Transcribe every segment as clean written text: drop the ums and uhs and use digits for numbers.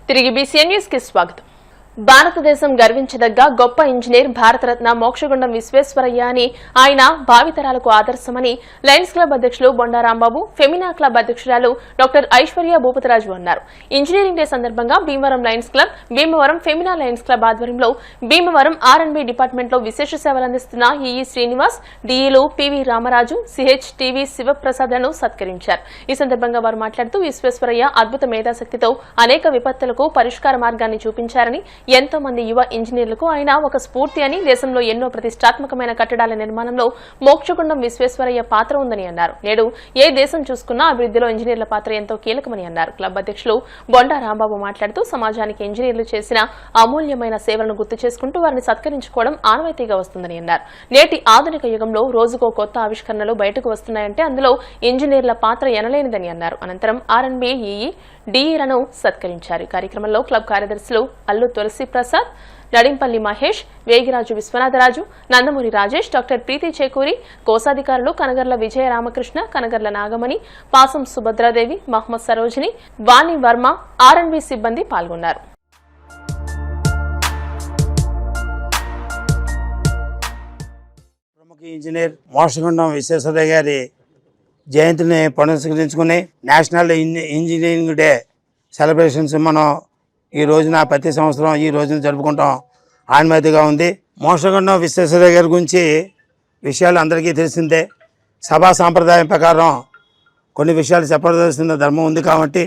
తిరిగి BCN news కి స్వాగతం. భారతదేశం గర్వించదగ్గ గొప్ప ఇంజనీర్ భారతరత్న మోక్షగుండం విశ్వేశ్వరయ్య అని ఆయన భావితరాలకు ఆదర్శమని లయన్స్ క్లబ్ అధ్యక్షులు బొండా రాంబాబు, ఫెమినా క్లబ్ అధ్యక్షురాలు డాక్టర్ ఐశ్వర్య భూపతిరాజు అన్నారు. ఇంజనీరింగ్ డే సందర్భంగా Bhimavaram Lions Club, Bhimavaram Femina Lions Club ఆధ్వర్యంలో భీమవరం R&B డిపార్ట్మెంట్ లో విశేష సేవలందిస్తున్న ఈఈ శ్రీనివాస్, డిఈలు పివి రామరాజు, CHTV శివప్రసాద్లను సత్కరించారు. ఈ సందర్భంగా వారు మాట్లాడుతూ విశ్వేశ్వరయ్య అద్భుత మేధాశక్తితో అనేక విపత్తులకు పరిష్కార మార్గాన్ని చూపించారని, ఎంతో మంది యువ ఇంజనీర్లకు ఆయన ఒక స్ఫూర్తి అని, దేశంలో ఎన్నో ప్రతిష్టాత్మకమైన కట్టడాల నిర్మాణంలో మోక్షగుండం విశ్వేశ్వరయ్య పాత్ర ఉందని అన్నారు. నేడు ఏ దేశం చూసుకున్నా అభివృద్ధిలో ఇంజనీర్ల పాత్ర ఎంతో కీలకమని అన్నారు. క్లబ్ అధ్యక్షులు బొండా రాంబాబు మాట్లాడుతూ సమాజానికి ఇంజనీర్లు చేసిన అమూల్యమైన సేవలను గుర్తు చేసుకుంటూ వారిని సత్కరించుకోవడం ఆనవాయితీగా వస్తుందని అన్నారు. నేటి ఆధునిక యుగంలో రోజుకో కొత్త ఆవిష్కరణలు బయటకు వస్తున్నాయంటే అందులో ఇంజనీర్ల పాత్ర ఎనలేనిదని అన్నారు. అనంతరం R&B, ఈఈ, డిఈలను సత్కరించారు. ఈ కార్యక్రమంలో క్లబ్ కార్యదర్శులు అల్లు తులసి ప్రసాద్, నడింపల్లి మహేష్, వేగిరాజు విశ్వనాథరాజు, నందమూరి రాజేష్, డాక్టర్ ప్రీతి చేకూరి, కోశాధికారులు కనగర్ల విజయ రామకృష్ణ, కనగర్ల నాగమణి, పాసం సుభద్రాదేవి, మహమ్మద్ సరోజిని, వాణి వర్మ, R&B సిబ్బంది పాల్గొన్నారు. ప్రముఖ ఇంజనీర్ మోక్షగుండం విశ్వేశ్వరయ్య గారి జయంతిని పురస్కరించుకుని నేషనల్ ఇంజనీరింగ్ డే సెలబ్రేషన్స్ మనం ఈ రోజున ప్రతి సంవత్సరం ఈ రోజున జరుపుకుంటాం ఆనవాయితీగా ఉంది. మోక్షగుండం విశ్వేశ్వరయ్య గారి గురించి విషయాలు అందరికీ తెలిసిందే. సభా సాంప్రదాయం ప్రకారం కొన్ని విషయాలు చెప్పవలసిన ధర్మం ఉంది కాబట్టి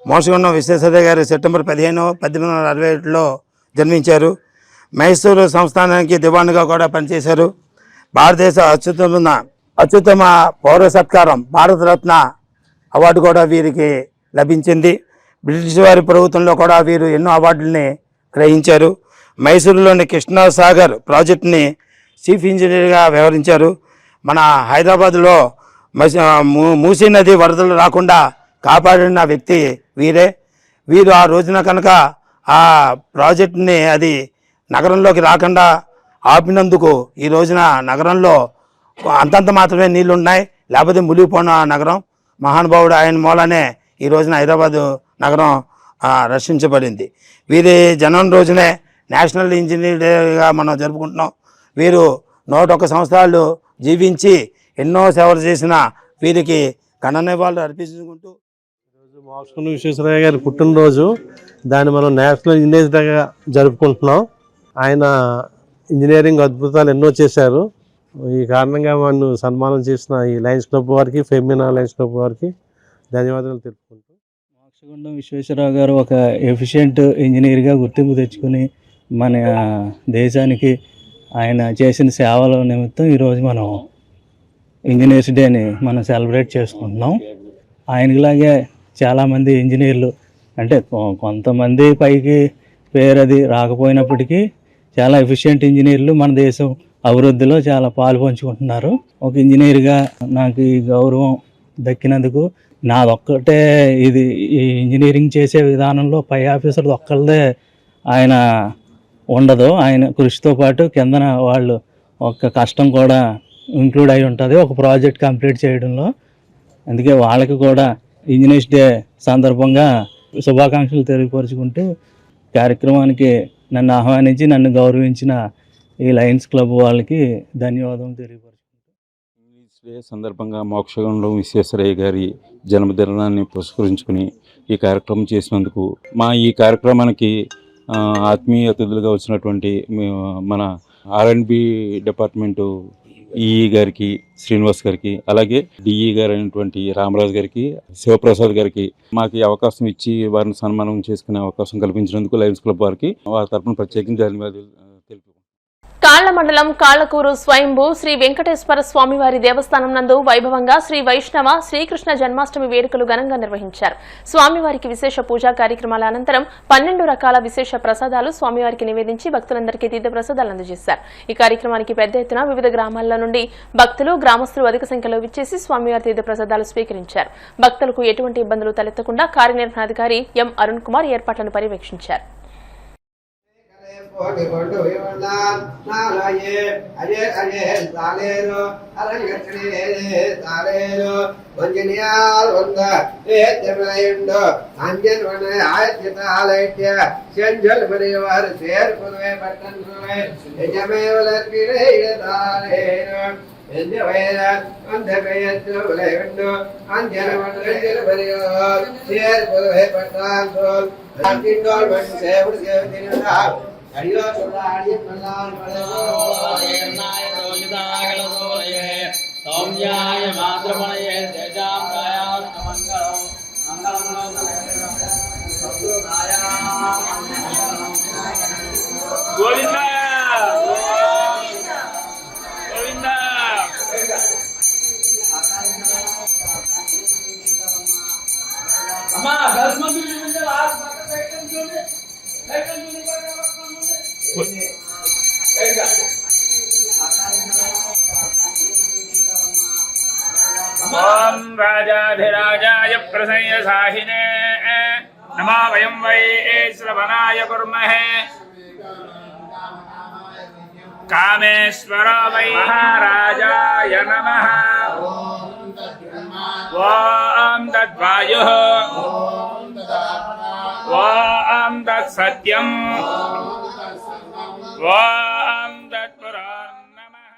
మోక్షగుండం విశ్వేశ్వరయ్య గారు సెప్టెంబర్ 15, 1867లో జన్మించారు. మైసూరు సంస్థానానికి దివాన్గా కూడా పనిచేశారు. భారతదేశ అత్యుత్తమ పౌర సత్కారం భారతరత్న అవార్డు కూడా వీరికి లభించింది. బ్రిటిష్ వారి ప్రభుత్వంలో కూడా వీరు ఎన్నో అవార్డుల్ని గ్రహించారు. మైసూరులోని కృష్ణా సాగర్ ప్రాజెక్టుని చీఫ్ ఇంజనీర్గా వ్యవహరించారు. మన హైదరాబాద్లో మూసీ నది వరదలు రాకుండా కాపాడిన వ్యక్తి వీరే. వీరు ఆ రోజున కనుక ఆ ప్రాజెక్టుని అది నగరంలోకి రాకుండా ఆపినందుకు ఈ రోజున నగరంలో అంతంత మాత్రమే నీళ్లు ఉన్నాయి, లేకపోతే మునిగిపోయిన నగరం. మహానుభావుడు ఆయన మూలనే ఈ రోజున హైదరాబాదు నగరం రక్షించబడింది. వీరి జనం రోజునే నేషనల్ ఇంజనీర్ డేగా మనం జరుపుకుంటున్నాం. వీరు 101 సంవత్సరాలు జీవించి ఎన్నో సేవలు చేసిన వీరికి ఘననివాళులు అర్పించుకుంటూ ఈరోజు మోక్షగుండం విశ్వేశ్వరయ్య గారి పుట్టినరోజు, దాన్ని మనం నేషనల్ ఇంజనీర్ డేగా జరుపుకుంటున్నాం. ఆయన ఇంజనీరింగ్ అద్భుతాలు ఎన్నో చేశారు. ఈ కారణంగా వాళ్ళు సన్మానం చేసిన ఈ లయన్స్ క్లబ్ వారికి, ఫెమినా లయన్స్ క్లబ్ వారికి ధన్యవాదాలు తెలుపుకుంటూ, మోక్షగుండం విశ్వేశ్వరరావు గారు ఒక ఎఫిషియెంట్ ఇంజనీర్గా గుర్తింపు తెచ్చుకుని మన దేశానికి ఆయన చేసిన సేవల నిమిత్తం ఈరోజు మనం ఇంజనీర్స్ డేని మనం సెలబ్రేట్ చేసుకుంటున్నాం. ఆయనలాగే చాలామంది ఇంజనీర్లు, అంటే కొంతమంది పైకి పేరు అది రాకపోయినప్పటికీ చాలా ఎఫిషియెంట్ ఇంజనీర్లు మన దేశం అభివృద్ధిలో చాలా పాలు పంచుకుంటున్నారు. ఒక ఇంజనీర్గా నాకు ఈ గౌరవం దక్కినందుకు నాదొక్కటే ఇది, ఈ ఇంజనీరింగ్ చేసే విధానంలో పై ఆఫీసర్లు ఒక్కళ్ళదే ఆయన ఉండదు. ఆయన కృషితో పాటు కిందన వాళ్ళు ఒక కష్టం కూడా ఇంక్లూడ్ అయి ఉంటుంది ఒక ప్రాజెక్ట్ కంప్లీట్ చేయడంలో. అందుకే వాళ్ళకి కూడా ఇంజనీర్స్ డే సందర్భంగా శుభాకాంక్షలు తెలియపరుచుకుంటూ కార్యక్రమానికి నన్ను ఆహ్వానించి నన్ను గౌరవించిన ఈ లయన్స్ క్లబ్ వాళ్ళకి ధన్యవాదాలు తెలియపరుచుకుంటాం. ఇంగ్లీష్ డే సందర్భంగా మోక్షగుండం విశ్వేశ్వరయ్య గారి జన్మదినాన్ని పురస్కరించుకుని ఈ కార్యక్రమం చేసినందుకు ఈ కార్యక్రమానికి ఆత్మీయ అతిథులుగా వచ్చినటువంటి మన R&B డిపార్ట్మెంటు ఈఈ గారికి, శ్రీనివాస్ గారికి, అలాగే డిఈ గారు అయినటువంటి రామరాజు గారికి, శివప్రసాద్ గారికి మాకు ఈ అవకాశం ఇచ్చి వారిని సన్మానం చేసుకునే అవకాశం కల్పించినందుకు లయన్స్ క్లబ్ వారికి వారి తరఫున ప్రత్యేకించి ధన్యవాదాలు తెలుపుకుంటున్నాను. కాళ్ల మండలం కాళ్లకూరు స్వయంభూ శ్రీ వెంకటేశ్వర స్వామివారి దేవస్థానం నందు వైభవంగా శ్రీ వైష్ణవ శ్రీకృష్ణ జన్మాష్టమి వేడుకలు ఘనంగా నిర్వహించారు. స్వామివారికి విశేష పూజా కార్యక్రమాల అనంతరం 12 రకాల విశేష ప్రసాదాలు స్వామివారికి నివేదించి భక్తులందరికీ తీర్థ ప్రసాదాలు అందజేశారు. ఈ కార్యక్రమానికి పెద్ద ఎత్తున వివిధ గ్రామాల నుండి భక్తులు, గ్రామస్తులు అధిక సంఖ్యలో విచ్చేసి స్వామివారి తీర్థ ప్రసాదాలు స్వీకరించారు. భక్తులకు ఎటువంటి ఇబ్బందులు తలెత్తకుండా కార్యనిర్వహణాధికారి ఎం అరుణ్ కుమార్ ఏర్పాట్లను పర్యవేక్షించారు. कोटिकोटु विवन्दान नालाये अये अये तालेरो अरंगचने तालेरो वंजनियाल वंद एत्यमयंडो अंजन वन आयत्यतालैत्य सेंजल परिवार शेर पुरवे Pattan पुरवे यजमे वलर्किरे तालेरो enjavera andhakayattu ulayundu anjanamangal variyor share purve pattanthol antindol man sevud sevudinda ariyo solari mallan malago ayernaya rojidagala solaye somyaya madramanaye tejam dayam mangalam mangalam sabdaya govinda అమ్మా గర్ల్స్ మంది నుంచి లాస్ట్ పక్క second చూడండి ఓం రాజాధిరాజాయ ప్రసయ్య సాహినే నమో వయం why శ్రవణాయ కుర్మహే Kameshwara why మహారాజాయ నమః ఓం తద్వాయుః ఓం తత్సత్యం ఓం తత్పురాణం నమః.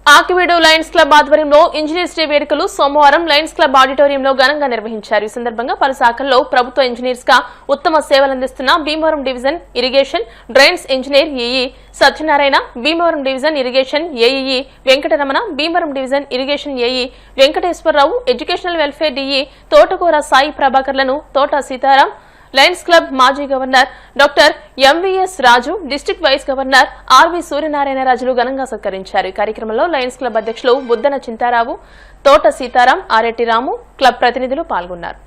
Akividu Lions Club ఆధ్వర్యంలో engineers day వేడుకలు సోమవారం లయన్స్ క్లబ్ ఆడిటోరియంలో ఘనంగా నిర్వహించారు. ఈ సందర్భంగా పలు శాఖల్లో ప్రభుత్వ ఇంజనీర్స్ గా ఉత్తమ సేవలందిస్తున్న Bhimavaram division irrigation drains engineer AE Satyanarayana, Bhimavaram division irrigation AE Venkataramana, Bhimavaram division irrigation AE Venkateswararao, educational welfare DE Thotakura Sai ప్రభాకర్లను తోట సీతారాం, లయన్స్ క్లబ్ మాజీ governor doctor MVS Raju, district vice governor RV సూర్యనారాయణరాజులు ఘనంగా సత్కరించారు. ఈ కార్యక్రమంలో లయన్స్ క్లబ్ అధ్యక్షులు బుద్దన చింతారావు, తోట సీతారాం, ఆరెడ్డి రాము, క్లబ్ ప్రతినిధులు పాల్గొన్నారు.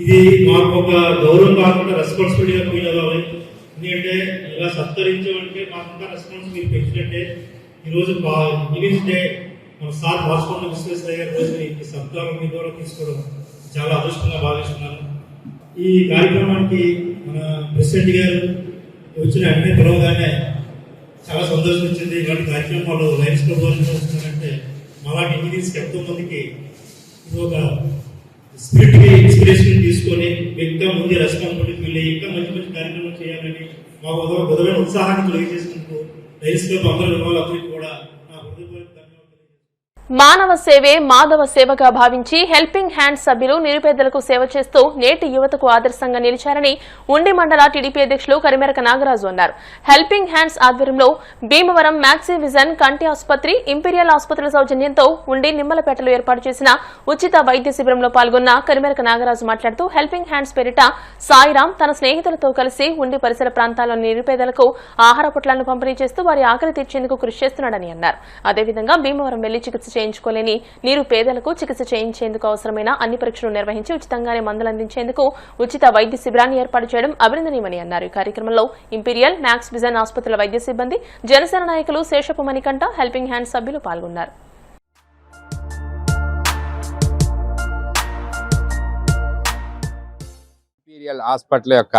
ఇది మాకు ఒక గౌరవం కాకుండా రెస్పాన్సిబిలిటీగా ఫీల్ అవ్వాలి. ఎందుకంటే ఇలా సత్కరించాలంటే మాకు రెస్పాన్సిబిలిటీ పెంచినట్టే. ఈరోజు ఇంజనీర్స్ డే మన సార్ వాసుకొండ విశ్వేశ్వరయ్య గారి రోజు ఈ సత్కారం మీ ద్వారా తీసుకోవడం చాలా అదృష్టంగా భావిస్తున్నాను. ఈ కార్యక్రమానికి మన ప్రెసిడెంట్ గారు వచ్చిన వెంటనే పిలవగానే చాలా సంతోషం వచ్చింది. ఇలాంటి కార్యక్రమాలు లయన్స్ క్లబ్ వారు వస్తున్నారంటే మాలాంటి ఇంజనీర్స్కి ఎంతో మందికి ఇది ఒక స్పిరిట్ ఇన్స్పిరేషన్ తీసుకొని ఇంకా ముందు రెస్పాన్సిబిలిటీ ఫీల్ అయ్యి ఇంకా మంచి మంచి కార్యక్రమాలు చేయాలని మాకు ఒక విధమైన ఉత్సాహాన్ని కలిగజేసినందుకు లయన్స్ క్లబ్ అందరూ అందరికీ కూడా నా హృదయపూర్వక ధన్యవాదాలు. మానవ సేవే మాధవ సేవగా భావించి హెల్పింగ్ హ్యాండ్స్ సభ్యులు నిరుపేదలకు సేవ చేస్తూ నేటి యువతకు ఆదర్శంగా నిలిచారని ఉండి మండల టీడీపీ అధ్యక్షులు కరిమెరక నాగరాజు అన్నారు. హెల్పింగ్ హ్యాండ్స్ ఆధ్వర్యంలో భీమవరం మ్యాక్సీ విజన్ కంటి ఆసుపత్రి, ఇంపీరియల్ ఆసుపత్రుల సౌజన్యంతో ఉండి నిమ్మలపేటలో ఏర్పాటు చేసిన ఉచిత వైద్య శిబిరంలో పాల్గొన్న కరిమెరక నాగరాజు మాట్లాడుతూ హెల్పింగ్ హ్యాండ్స్ పేరిట సాయిరాం తన స్నేహితులతో కలిసి ఉండి పరిసర ప్రాంతాల్లోని నిరుపేదలకు ఆహార పొట్లాలను పంపిణీ చేస్తూ వారి ఆకలి తీర్చేందుకు కృషి చేస్తున్నాడని అన్నారు. అదేవిధంగా భీమవరం వెళ్లి చికిత్స చేయించుకోలేని నిరుపేదలకు చికిత్స చేయించేందుకు అవసరమైన అన్ని పరీక్షలు నిర్వహించి ఉచితంగానే మందులు అందించేందుకు ఉచిత వైద్య శిబిరాన్ని ఏర్పాటు చేయడం అభినందనీయమని అన్నారు. ఈ కార్యక్రమంలో ఇంపీరియల్, మ్యాక్స్ విజన్ ఆసుపత్రుల వైద్య సిబ్బంది, జనసేన నాయకులు శేషపు మణికంఠ, హెల్పింగ్ హ్యాండ్ సభ్యులు పాల్గొన్నారు. ఇంపీరియల్ హాస్పిటల్ యొక్క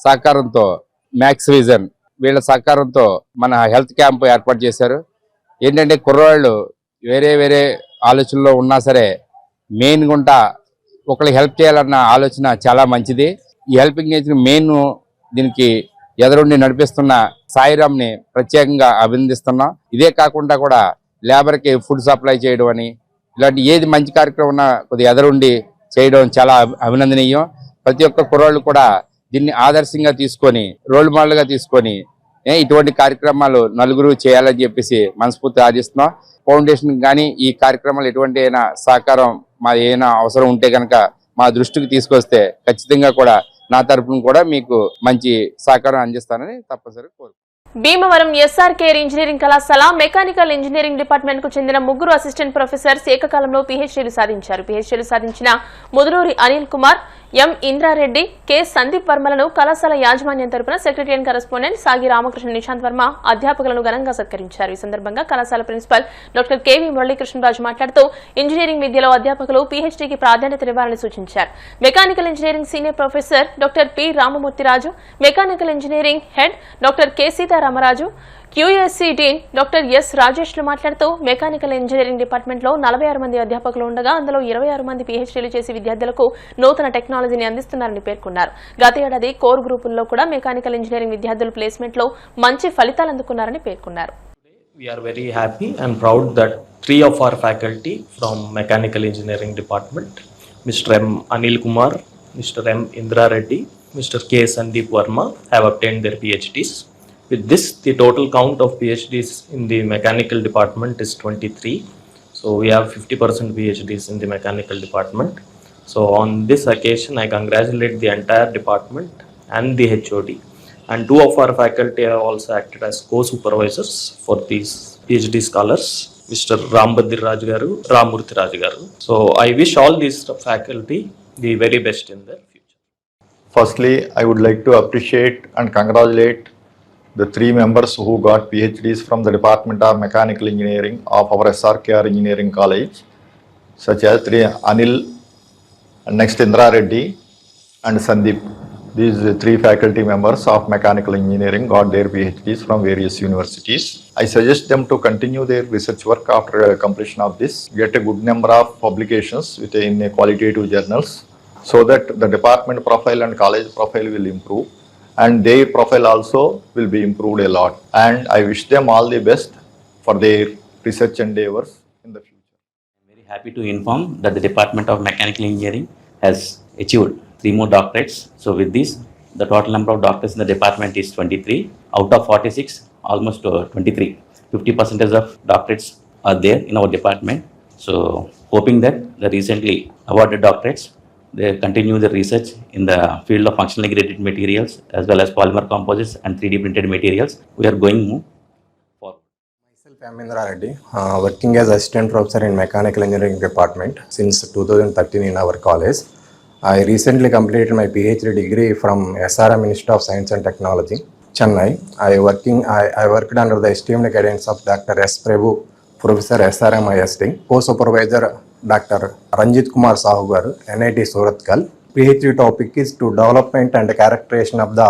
సహకారంతో, మ్యాక్స్ విజన్ వీళ్ళ సహకారంతో మన హెల్త్ క్యాంప్ ఏర్పాటు చేశారు. ఏంటంటే కుర్రవాళ్ళు వేరే ఆలోచనలో ఉన్నా సరే మెయిన్ గుంట ఒకరికి హెల్ప్ చేయాలన్న ఆలోచన చాలా మంచిది. ఈ హెల్పింగ్ నేచర్ మెయిన్ దీనికి ఎదురుండి నడిపిస్తున్న సాయిరామ్ని ప్రత్యేకంగా అభినందిస్తున్నాం. ఇదే కాకుండా కూడా లేబర్కి ఫుడ్ సప్లై చేయడం అని ఇలాంటి ఏది మంచి కార్యక్రమం ఉన్నా కొద్దిగా ఎదురుండి చేయడం చాలా అభినందనీయం. ప్రతి ఒక్క కుర్రాళ్ళు కూడా దీన్ని ఆదర్శంగా తీసుకొని, రోల్ మోడల్గా తీసుకొని ఇటువంటి కార్యక్రమాలు నలుగురు చేయాలని చెప్పేసి మనస్ఫూర్తి ఆశిస్తున్నాం. ఫౌండేషన్ కానీ ఈ కార్యక్రమాలు ఎటువంటి అయినా సహకారం మా ఏమైనా అవసరం ఉంటే కనుక మా దృష్టికి తీసుకొస్తే ఖచ్చితంగా కూడా నా తరఫున కూడా మీకు మంచి సహకారం అందిస్తానని తప్పనిసరిగా కోరుకుంటున్నాను. భీమవరం ఎస్ఆర్కేఆర్ ఇంజనీరింగ్ కళాశాల మెకానికల్ ఇంజనీరింగ్ డిపార్ట్మెంట్ కు చెందిన ముగ్గురు అసిస్టెంట్ ప్రొఫెసర్స్ ఏకకాలంలో పీహెచ్డీలు సాధించారు. పీహెచ్డీలు సాధించిన ముదులూరి అనిల్ కుమార్, ఎం ఇంద్రారెడ్డి, కె సందీప్ వర్మలను కళాశాల యాజమాన్యం తరపున సెక్రటరీ అండ్ కరెస్పాండెంట్ సాగి రామకృష్ణ నిశాంత్ వర్మ అధ్యాపకులను ఘనంగా సత్కరించారు. ఈ సందర్భంగా కళాశాల ప్రిన్సిపల్ డాక్టర్ కెవి మురళీకృష్ణరాజు మాట్లాడుతూ ఇంజనీరింగ్ విద్యలో అధ్యాపకులు పీహెచ్డీకి ప్రాధాన్యతనివ్వాలని సూచించారు. Mechanical engineering senior professor doctor P Ramamurthyraju, mechanical engineering head doctor K Sitaramaraju, QSC dean doctor S రాజేష్లు మాట్లాడుతూ మెకానికల్ ఇంజనీరింగ్ డిపార్ట్మెంట్ లో 46 మంది అధ్యాపకులు ఉండగా అందులో 26 మంది పీహెచ్డీలు చేసి విద్యార్థులకు నూతన టెక్నాలజీని అందిస్తున్నారని పేర్కొన్నారు. గత ఏడాది కోర్ గ్రూపుల్లో కూడా మెకానికల్ ఇంజనీరింగ్ విద్యార్థులు ప్లేస్మెంట్ లో మంచి ఫలితాలు అందుకున్నారని పేర్కొన్నారు. We are very happy and proud that 3 of our faculty from Mechanical Engineering Department, Mr. M. Anil Kumar, Mr. M. Indra Reddy, Mr. K. Sandeep Verma have obtained their PhDs. With this, the total count of PhDs in the mechanical department is 23. So we have 50% PhDs in the mechanical department. So on this occasion, I congratulate the entire department and the HOD. And 2 of our faculty have also acted as co-supervisors for these PhD scholars, Mr. Rambhadir Raj Garu, Ramurthy Raj Garu. So I wish all these faculty the very best in their future. Firstly, I would like to appreciate and congratulate the 3 members who got PhDs from the Department of Mechanical Engineering of our SRKR Engineering College, such as Anil, and next Indra Reddy and Sandeep. These 3 faculty members of Mechanical Engineering got their PhDs from various universities. I suggest them to continue their research work after completion of this, get a good number of publications in qualitative journals, so that the department profile and college profile will improve, and their profile also will be improved a lot. And I wish them all the best for their research endeavors in the future. I am very happy to inform that the Department of Mechanical Engineering has achieved 3 more doctorates. So with this, the total number of doctorates in the department is 23. Out of 46, almost 23. 50% of doctorates are there in our department. So hoping that the recently awarded doctorates, they continue the research in the field of functionally integrated materials as well as polymer composites and 3D printed materials. We are going forward. Myself, M. Indra Reddy, working as assistant professor in Mechanical Engineering Department since 2013 in our college. I recently completed my PhD degree from SRM Institute of Science and Technology, Chennai. I worked under the esteemed guidance of Dr. S. Prabhu, Professor SRM IST, Co-Supervisor Dr. Ranjit Kumar Sahu garu, NIT Surathkal. PhD topic is to development and characterization of the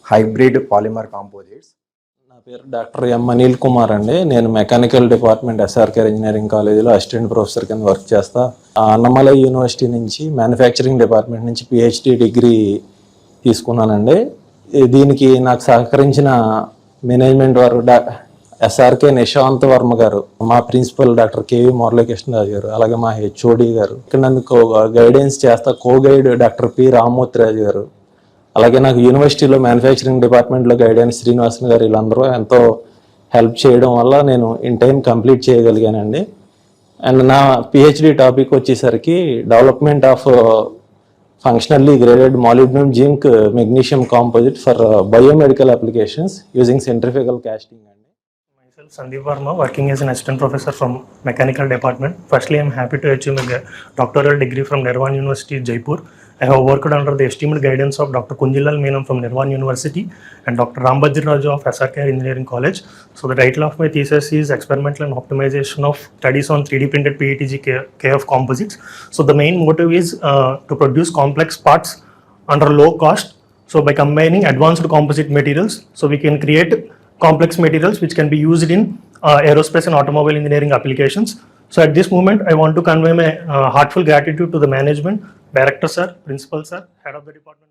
hybrid polymer composites. నా పేరు doctor M Anil Kumar అండి. నేను mechanical department SRKR engineering కాలేజీలో assistant professor కింద work చేస్తా. Annamalai university నుంచి manufacturing department నుంచి PhD degree తీసుకున్నానండి. దీనికి నాకు సహకరించిన మేనేజ్మెంట్ వారు ఎస్ఆర్కే నిశాంత్ వర్మ గారు, మా ప్రిన్సిపల్ డాక్టర్ కేవి మురళీకృష్ణరాజు గారు, అలాగే మా హెచ్ఓడి గారు, ఇక్కడ నన్ను గైడెన్స్ చేస్తా కో-గైడ్ డాక్టర్ పి రామ్మూర్తిరాజు గారు, అలాగే నాకు యూనివర్సిటీలో మ్యానుఫ్యాక్చరింగ్ డిపార్ట్మెంట్లో గైడెన్స్ శ్రీనివాసన్ గారు, వీళ్ళందరూ ఎంతో హెల్ప్ చేయడం వల్ల నేను ఇన్ టైం కంప్లీట్ చేయగలిగానండి. అండ్ నా పిహెచ్డి టాపిక్ వచ్చేసరికి development of functionally graded molybdenum zinc magnesium composite for biomedical applications using centrifugal casting. Myself Sandeep Verma, working as an assistant professor from mechanical department. Firstly, I am happy to achieve a doctoral degree from Nirvan University, Jaipur. I have worked under the esteemed guidance of Dr. Kunjilal Menon from Nirvan University and Dr. Rambajiraju of SRK Engineering College. So the title of my thesis is Experimental and Optimization of Studies on 3D Printed PETG KF Composites. So the main motive is to produce complex parts under low cost. So by combining advanced composite materials, so we can create complex materials which can be used in aerospace and automobile engineering applications. So at this moment, I want to convey my heartfelt gratitude to the management, director sir, principal sir, head of the department.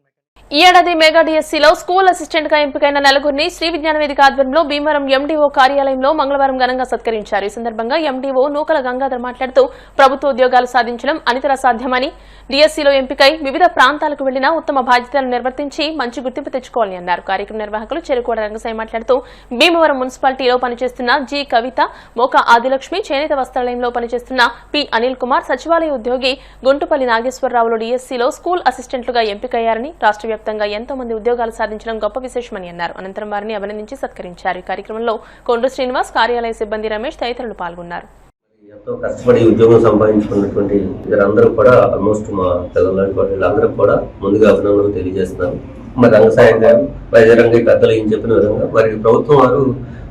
ఈ ఏడాది mega డిఎస్సీలో school assistant గా ఎంపికైన నలుగురిని శ్రీ విజ్ఞాన వేదిక ఆధ్వర్యంలో Bhimavaram MDO కార్యాలయంలో మంగళవారం ఘనంగా సత్కరించారు. ఈ సందర్భంగా ఎండీఓ నూకల గంగాధర్ మాట్లాడుతూ ప్రభుత్వ ఉద్యోగాలు సాధించడం అనితర సాధ్యమని, డిఎస్సీలో ఎంపికై వివిధ ప్రాంతాలకు వెళ్లిన ఉత్తమ బాధ్యతలను నిర్వర్తించి మంచి గుర్తింపు తెచ్చుకోవాలని అన్నారు. కార్యక్రమ నిర్వాహకులు చెరుకోడ రంగసాయి మాట్లాడుతూ భీమవరం మున్సిపాలిటీలో పనిచేస్తున్న జి కవిత, మోక ఆదిలక్ష్మి, చేనేత వస్త్రాలయంలో పనిచేస్తున్న పి అనిల్ కుమార్, సచివాలయ ఉద్యోగి గుంటుపల్లి నాగేశ్వరరావులు డిఎస్సీలో స్కూల్ అసిస్టెంట్లుగా ఎంపికయ్యారని, రాష్ట్ర వ్యాప్తంగా ఎంతో మంది ఉద్యోగాలు సాధించడం గొప్ప విశేషమని అన్నారు. అనంతరం వారిని అభినందించి సత్కరించారు. ఈ కార్యక్రమంలో కొండ్రు శ్రీనివాస్, కార్యాలయ సిబ్బంది రమేష్ తదితరులు పాల్గొన్నారు. ఎంతో కష్టపడి ఉద్యోగం సంపాదించుకున్నటువంటి వీరందరూ కూడా ఆల్మోస్ట్ మా పిల్లలాంటి వీళ్ళందరూ కూడా ముందుగా అభినందనలు తెలియజేస్తున్నారు. మరి రంగసాయి గారు బహిరంగ పెద్దలు ఏం చెప్పిన విధంగా మరి ప్రభుత్వం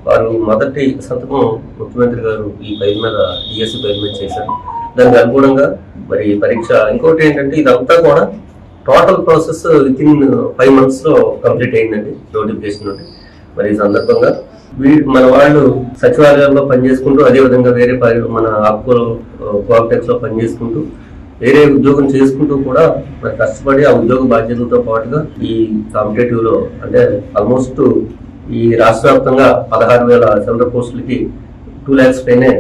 వారు మొదటి సంతకం ముఖ్యమంత్రి గారు ఈ ఫైల్ మీద డిఎస్సీ ఫైల్ మీద చేశారు. దానికి అనుగుణంగా మరి పరీక్ష, ఇంకోటి ఏంటంటే ఇదంతా కూడా టోటల్ ప్రాసెస్ వితిన్ 5 months లో కంప్లీట్ అయిందండి నోటిఫికేషన్ నుండి. మరి ఈ సందర్భంగా మన వాళ్ళు సచివాలయాల్లో పనిచేసుకుంటూ, అదేవిధంగా వేరే మన ఆప్కో కోఆప్టెక్స్ లో పనిచేసుకుంటూ వేరే ఉద్యోగం చేసుకుంటూ కూడా మరి కష్టపడి ఆ ఉద్యోగ బాధ్యతలతో పాటుగా ఈ కాంపిటేటివ్ లో అంటే ఆల్మోస్ట్ ఈ రాష్ట్ర వ్యాప్తంగా 16,000 సెంట్రల్ పోస్టులకి 2 lakhs పైనే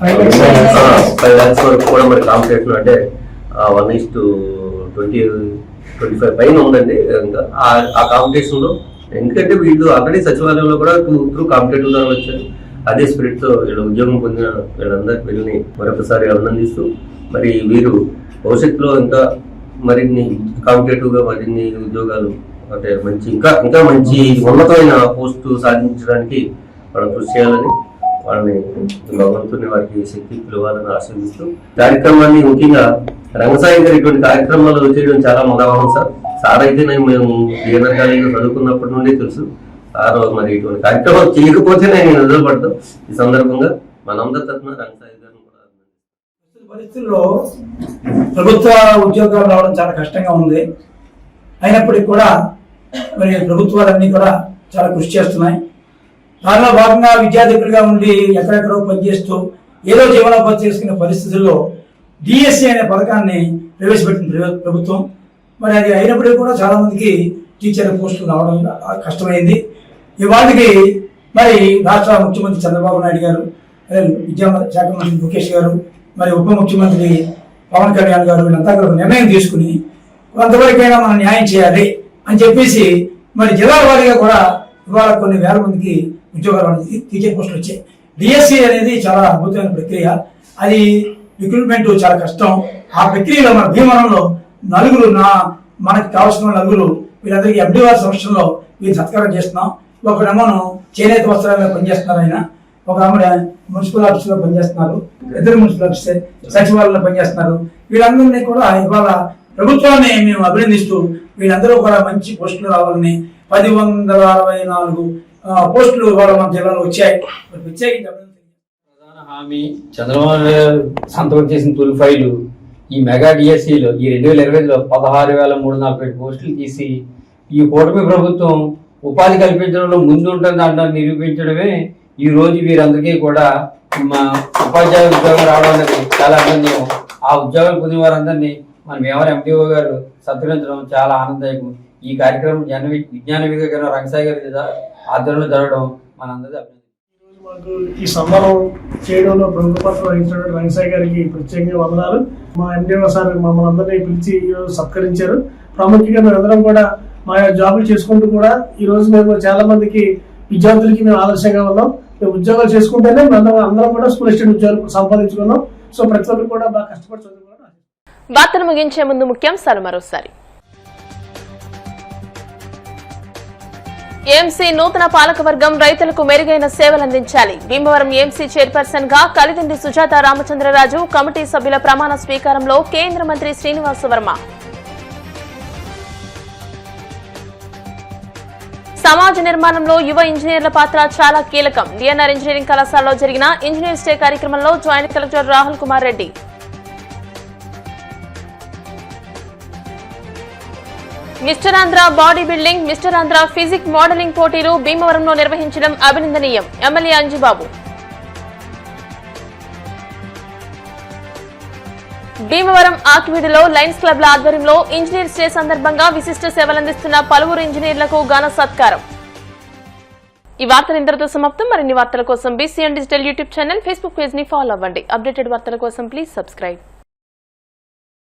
5 lakhs వరకు కూడా మరి కాంపిటేటివ్ అంటే 1:25 పైన ఉందండి. ఇంకా ఆ కాంపిటీషన్ లో ఎందుకంటే వీళ్ళు ఆల్రెడీ సచివాలయంలో కూడా త్రూ కాంపిటేటివ్ ద్వారా వచ్చారు. అదే స్పిరిట్ తో వీళ్ళు ఉద్యోగం పొందిన వీళ్ళందరికీ వీళ్ళని మరొకసారి అభినందిస్తూ మరి వీరు భవిష్యత్తులో ఇంకా మరిన్ని కాంపిటేటివ్ గా మరిన్ని ఉద్యోగాలు అంటే మంచి ఇంకా మంచి ఉన్నతమైన పోస్టు సాధించడానికి మనం కృషి చేయాలని, వాళ్ళని భగవంతుని వారికి శక్తి పిలవాలని ఆశీర్దిస్తూ కార్యక్రమాన్ని ముఖ్యంగా రంగసాయి గారు ఇటువంటి కార్యక్రమాలు చేయడం చాలా మగవాహం సార్. సార్ అయితే మేము డిఎన్ఆర్ కాలేజీలో చదువుకున్నప్పటి నుండి తెలుసు. సార్ మరి ఇటువంటి కార్యక్రమాలు చేయకపోతే నేను నిలబడతాం. ఈ సందర్భంగా మనందరి తరఫున రంగసాయి గారిని కూడా పరిస్థితుల్లో ప్రభుత్వ ఉద్యోగాలు రావడం చాలా కష్టంగా ఉంది. అయినప్పటికీ కూడా మరి ప్రభుత్వాలన్నీ కూడా చాలా కృషి చేస్తున్నాయి. దానిలో భాగంగా విద్యార్థులుగా ఉండి ఎక్కడెక్కడో పనిచేస్తూ ఏదో జీవనోపాధి చేసుకునే పరిస్థితుల్లో డిఎస్సీ అనే పథకాన్ని ప్రవేశపెట్టింది ప్రభుత్వం. మరి అది అయినప్పటికీ కూడా చాలా మందికి టీచర్ పోస్టులు రావడం కష్టమైంది. ఇవాళకి మరి రాష్ట్ర ముఖ్యమంత్రి చంద్రబాబు నాయుడు గారు, విద్యాశాఖ మంత్రి ముఖేష్ గారు, మరి ఉప ముఖ్యమంత్రి పవన్ కళ్యాణ్ గారు వీళ్ళంతా కూడా నిర్ణయం తీసుకుని కొంతవరకైనా మనం న్యాయం చేయాలి అని చెప్పేసి మరి జిల్లా వారీగా కూడా ఇవాళ కొన్ని వేల మందికి ఉద్యోగాలు టీచర్ పోస్టులు వచ్చాయి. డిఎస్సీ అనేది చాలా అద్భుతమైన ప్రక్రియ. అది రిక్రూట్మెంట్ చాలా కష్టం. ఆ ప్రక్రియలో మన భీమవరంలో నలుగురు మనకి కావాల్సిన నలుగురు వీళ్ళందరికీ ఎండీఆర్ సంస్థలో వీళ్ళు సత్కారం చేస్తున్నాం. ఒకడేమో చేనేత వస్త్రాల్లో పనిచేస్తున్నారు, ఆయన ఒక ఆమె మున్సిపల్ ఆఫీసులో పనిచేస్తున్నారు, 2 మున్సిపల్ ఆఫీసర్ సచివాలయంలో పనిచేస్తున్నారు. వీళ్ళందరినీ కూడా ఇవాళ ప్రభుత్వాన్ని మేము అభినందిస్తూ వీళ్ళందరూ కూడా మంచి పోస్టులు రావాలని 1064 పోస్టులు ఇవాళ మన జిల్లాలో వచ్చాయి. ప్రధాన హామీ చంద్రబాబు సంతకం చేసిన తొలి ఫైలు ఈ మెగా డిఎస్సీలో ఈ 2020లో 16,340 పోస్టులు తీసి ఈ కూటమి ప్రభుత్వం ఉపాధి కల్పించడంలో ముందు ఉంటుంది అంటారు నిరూపించడమే ఈ రోజు వీరందరికీ కూడా మా ఉపాధ్యాయ ఉద్యోగం రావడం అనేది చాలా ఆనందం. ఆ ఉద్యోగాలు పొందిన వారందరినీ మన భీమవరం ఎంపీఓ గారు సత్కరించడం చాలా ఆనందదాయకం. ఈ కార్యక్రమం విజ్ఞాన వివేక రంగసాయి గారి ఆధ్వర్యంలో జరగడం మనందరికీ అభినందన. మా మాకు ఈ సన్మానం చేయడంలో ప్రముఖ పాత్ర వహించినటువంటి రంగసాయి గారికి ప్రత్యేకంగా వందనాలు. మా ఎండిఓ సార్ మమ్మల్ని అందరినీ పిలిచి ఈరోజు సత్కరించారు. ప్రాముఖ్యంగా మేమందరం కూడా మా జాబులు చేసుకుంటూ కూడా ఈ రోజు మేము చాలా మందికి విద్యార్థులకి మేము ఆదర్శంగా ఉన్నాం. మేము ఉద్యోగాలు చేసుకుంటేనే అందరం కూడా స్కూల్ అసిస్టెంట్ ఉద్యోగాలు సంపాదించుకున్నాం. సో ప్రతి ఒక్కరు కూడా బాగా కష్టపడి చదువుకున్నాం. వార్తలు ముగించే ముందు ముఖ్యాంశాలు మరోసారి. ఏఎంసీ నూతన పాలకవర్గం రైతులకు మెరుగైన సేవలందించాలి. భీమవరం ఏఎంసీ చైర్పర్సన్ గా కలిదిండి సుజాత రామచంద్రరాజు కమిటీ సభ్యుల ప్రమాణ స్వీకారంలో కేంద్ర మంత్రి శ్రీనివాస వర్మ. సమాజ నిర్మాణంలో యువ ఇంజనీర్ల పాత్ర చాలా కీలకం. డిఎన్ఆర్ ఇంజనీరింగ్ కళాశాలలో జరిగిన ఇంజనీర్స్ డే కార్యక్రమంలో joint collector Rahul Kumar Reddy. Mister Andhra body building, mister Andhra physique modelling పోటీలు భీమవరంలో నిర్వహించడం అభినందనీయం. ఎమ్మెల్యే అంజిబాబు. భీమవరం ఆకివీడులో లయన్స్ క్లబ్ల ఆధ్వర్యంలో ఇంజనీర్స్ డే సందర్భంగా విశిష్ట సేవలందిస్తున్న పలువురు ఇంజనీర్లకు ఘన సత్కారం. ఈ వార్తలు ఇంతటితో సమాప్తం. మరిన్ని వార్తల కోసం BCN digital YouTube channel, Facebook page ని ఫాలో అవ్వండి. అప్డేటెడ్ వార్తల కోసం ప్లీజ్ సబ్స్క్రైబ్.